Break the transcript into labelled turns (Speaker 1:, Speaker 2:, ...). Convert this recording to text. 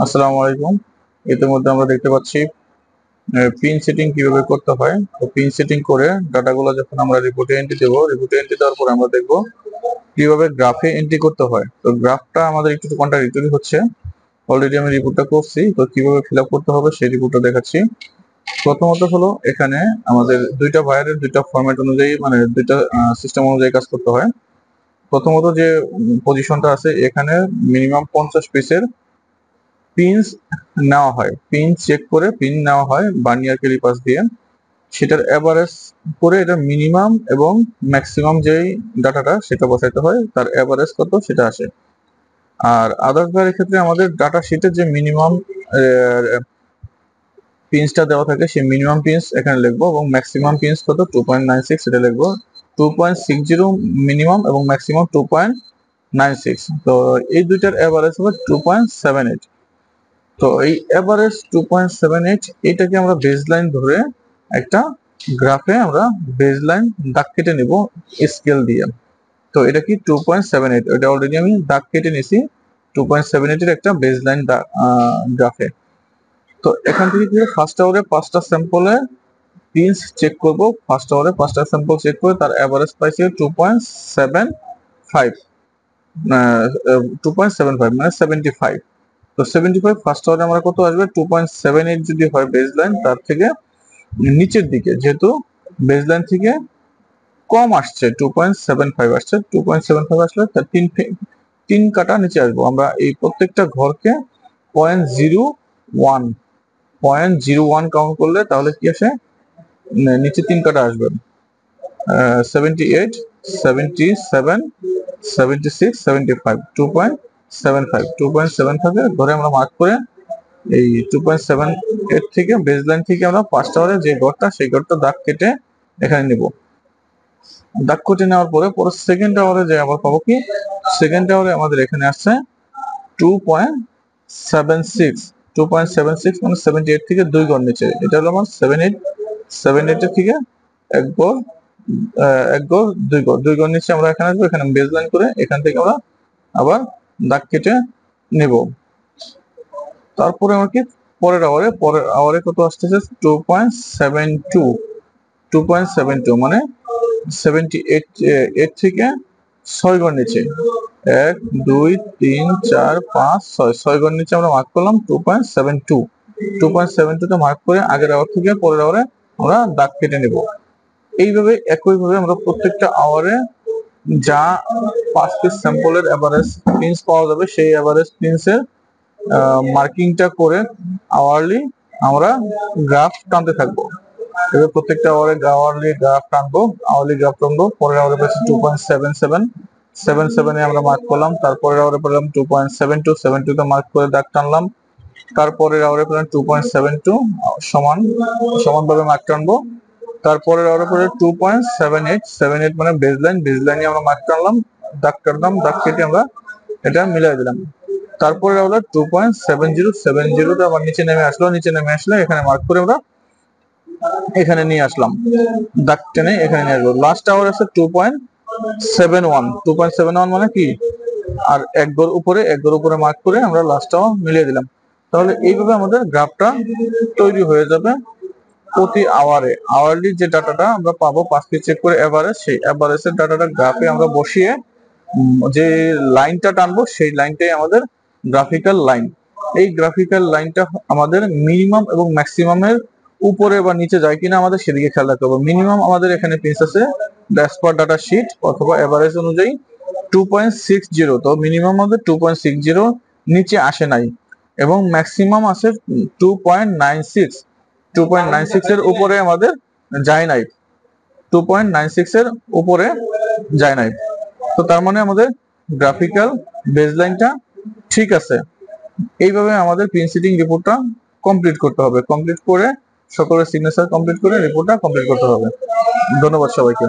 Speaker 1: আসসালামু আলাইকুম। ইতিমধ্যে আমরা দেখতে পাচ্ছি পিন সেটিং কিভাবে করতে হয়। তো পিন সেটিং করে ডাটাগুলো যখন আমরা রিপোর্টে এন্ট্রি দেবো, রিপোর্টে এন্ট্রি দেওয়ার পরে আমরা দেখবো কিভাবে গ্রাফে এন্ট্রি করতে হয়। তো গ্রাফটা আমাদের একটু কন্ট্রাডিক্টরি হচ্ছে। অলরেডি আমি রিপোর্টটা করছি, তো কিভাবে ফিল আপ করতে হবে সেই রিপোর্টটা দেখাচ্ছি। প্রথমত হলো এখানে আমাদের দুইটা ওয়্যারের দুইটা ফরম্যাট অনুযায়ী, মানে দুইটা সিস্টেম অনুযায়ী কাজ করতে হয়। প্রথমত যে পজিশনটা আছে, এখানে মিনিমাম 50 পিসের পিনস নেওয়া হয়, পিন চেক করে পিন নেওয়া হয় বার্নিয়ার ক্যালিপার্স দিয়ে। সেটার এভারেজ করে এটা মিনিমাম এবং ম্যাক্সিমাম যেই ডাটাটা সেটা বসাইতে হয়, তার এভারেজ কত সেটা আসে। আর আদার্স বারের ক্ষেত্রে আমাদের ডাটা শিটের যে মিনিমাম পিনসটা দেওয়া থাকে সেই মিনিমাম পিনস এখানে লিখবো এবং ম্যাক্সিমাম পিনস কত 2.96 এটা লিখবো। 2.60 মিনিমাম এবং ম্যাক্সিমাম 2.96। তো এই দুইটার এভারেজ হবে 2.78। তো এই এভারেজ 2.78 এটাকে আমরা বেসলাইন ধরে একটা গ্রাফে আমরা বেসলাইন দাগ কেটে নিব স্কেল দিয়ে। তো এটা কি 2.78, এটা অলরেডি আমি দাগ কেটে নিছি 2.78 এর একটা বেসলাইন গ্রাফে। তো এখান থেকে কি ফার্স্ট আওয়ারে 5টা স্যাম্পলে পিনস চেক করব। ফার্স্ট আওয়ারে 5টা স্যাম্পল চেক করে তার এভারেজ পাইছি 2.75, 2.75 মানে 75। তো 75 ফার্স্ট আওয়ারে আমরা কত আসবে 2.78 যদি হয় বেসলাইন, তার থেকে নিচের দিকে, যেহেতু বেসলাইন থেকে কম আসছে 2.75 আসছে, 2.75 আসলে তার তিন কাটা নিচে আসবো আমরা। এই প্রত্যেকটা ঘরকে 0.01 0.01 কাউন্ট করলে তাহলে কি আসে, নিচে তিন কাটা আসবে 78, 77, 76, 75, 2.75 এর ধরে আমরা মার্ক করে এই 2.78 থেকে বেসলাইন থেকে আমরা ফার্স্ট আওয়ারে যে ঘরটা সেই ঘরটা দাগ কেটে এখানে নিব। দাগ কেটে নেওয়ার পরে পরে সেকেন্ড আওয়ারে যে আবার পাবো কি, সেকেন্ড আওয়ারে আমাদের এখানে আসছে 2.76। 2.76 মানে 78 থেকে দুই ঘর নিচে, এটা হলো আমার 78। 78 এর থেকে এক ঘর, এক ঘর দুই ঘর নিচে আমরা এখানে আসবো। এখানে বেসলাইন করে এখান থেকে আমরা আবার দাগ কেটে নেব। তারপরে আমার কি পরের আওয়ারে কত আসতেছে 2.72। 2.72 মানে 78 এর থেকে 6 ঘর নিচে, 1 2 3 4 5 6, 6 ঘর নিচে আমরা মার্ক করলাম 2.72। 2.72 তে মার্ক করে আগের আওয়ার থেকে পরের আওয়ারে আমরা দাগ কেটে নেব। এইভাবে একইভাবে আমরা প্রত্যেকটা আওয়ারে যা 5 পিস স্যাম্পলের এভারেজ পিনস পাওয়া যাবে সেই এভারেজ পিনসের মার্কিংটা করে আওয়ারলি আমরা গ্রাফ টানতে থাকবো। এবার প্রত্যেকটা আওয়ারলি গ্রাফ টানবো, পরের আওয়ারে পেয়েছি 2.77 এ আমরা মার্ক করলাম। তারপরের আওয়ারে পেলাম 2.72 তে মার্ক করে দাগ টানলাম। তারপরের আওয়ারে পেলাম 2.72 সমানভাবে মার্ক টানবো। তারপরের আওয়ারে পেলাম 2.78 মানে বেসলাইনে আমরা মার্ক টানলাম, দাগ টানলাম, দাগ কেটে আমরা এটা মিলাই দিলাম। তারপরে আমরা 2.70 তে আবার নিচে নেমে আসলো, এখানে মার্ক করে আমরা এখানে নিয়ে আসলাম, দাগ টেনে এখানে নিয়ে আসবো। লাস্ট আওয়ার আছে 2.71। 2.71 মানে কি, আর এক ঘর উপরে মার্ক করে আমরা লাস্ট আওয়ার মিলিয়ে দিলাম। তাহলে এইভাবে আমাদের গ্রাফটা তৈরি হয়ে যাবে। প্রতি আওয়ারে আওয়ারলি যে ডাটাটা আমরা পাবো 5 পিস চেক করে এভারেজ, সেই এভারেজের ডাটাটা গ্রাফে আমরা বসিয়ে যে লাইনটা টানবো সেই লাইনটাই আমাদের গ্রাফিক্যাল লাইন। এই গ্রাফিক্যাল লাইনটা আমাদের মিনিমাম এবং ম্যাক্সিমামের উপরে বা নিচে যায় কিনা আমাদের সেদিকে খেয়াল রাখতে হবে। মিনিমাম আমাদের এখানে পিস আছে অ্যাজ পার ডাটা শিট অথবা এভারেজ অনুযায়ী 2.60। তো মিনিমাম আমাদের 2.60 নিচে আসে নাই এবং ম্যাক্সিমাম আছে 2.96। 2.96 এর উপরে আমাদের যায় নাই, 2.96 এর উপরে যায় নাই। তো তার মানে আমাদের গ্রাফিক্যাল বেসলাইনটা ঠিক আছে। এইভাবে আমাদের পিন সেটিং রিপোর্টটা কমপ্লিট করতে হবে। কমপ্লিট করে সকলের সিগনেচার কমপ্লিট করে রিপোর্টটা কমপ্লিট করতে হবে। ধন্যবাদ সবাইকে।